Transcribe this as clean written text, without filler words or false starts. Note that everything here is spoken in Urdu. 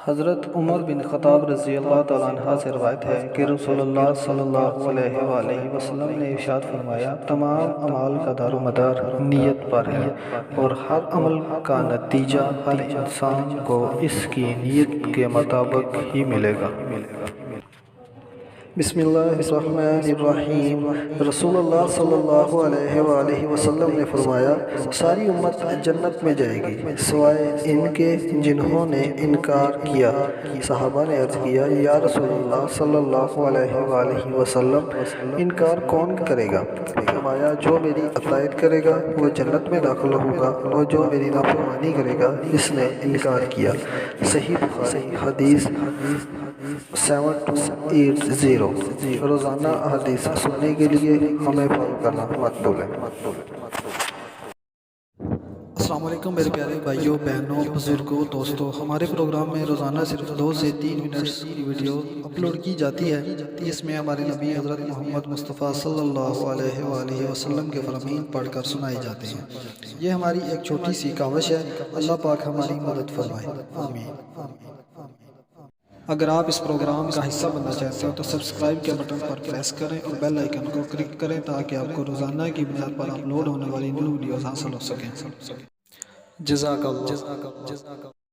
حضرت عمر بن خطاب رضی اللہ تعالیٰ عنہ سے روایت ہے کہ رسول اللہ صلی اللہ علیہ وآلہ وسلم نے ارشاد فرمایا، تمام اعمال کا دار و مدار نیت پر ہے، اور ہر عمل کا نتیجہ ہر انسان کو اس کی نیت کے مطابق ہی ملے گا۔ بسم اللہ الرحمن الرحیم۔ رسول اللہ صلی اللہ علیہ وآلہ وسلم نے فرمایا، ساری امت جنت میں جائے گی سوائے ان کے جنہوں نے انکار کیا۔ صحابہ نے عرض کیا، یا رسول اللہ صلی اللہ علیہ وآلہ وسلم، انکار کون کرے گا؟ فرمایا، جو میری اطاعت کرے گا وہ جنت میں داخل ہوگا، اور جو میری نافرمانی کرے گا اس نے انکار کیا۔ صحیح بخاری حدیث 7280۔ روزانہ حدیث سننے کے لیے ہمیں فالو کرنا مت بھولیں۔ السلام علیکم میرے پیارے بھائیوں، بہنوں، بزرگوں، دوستوں۔ ہمارے پروگرام میں روزانہ صرف 2 سے 3 منٹس کی ویڈیو اپلوڈ کی جاتی ہے، اس میں ہمارے نبی حضرت محمد مصطفیٰ صلی اللہ علیہ وآلہ وسلم کے فرامین پڑھ کر سنائے جاتے ہیں۔ یہ ہماری ایک چھوٹی سی کاوش ہے، اللہ پاک ہماری مدد فرمائے، آمین۔ اگر آپ اس پروگرام کا حصہ بننا چاہتے ہو تو سبسکرائب کے بٹن پر پریس کریں اور بیل آئیکن کو کلک کریں تاکہ آپ کو روزانہ کی بنیاد پر اپلوڈ ہونے والی نیو ویڈیوز حاصل ہو سکیں۔ جزاک اللہ۔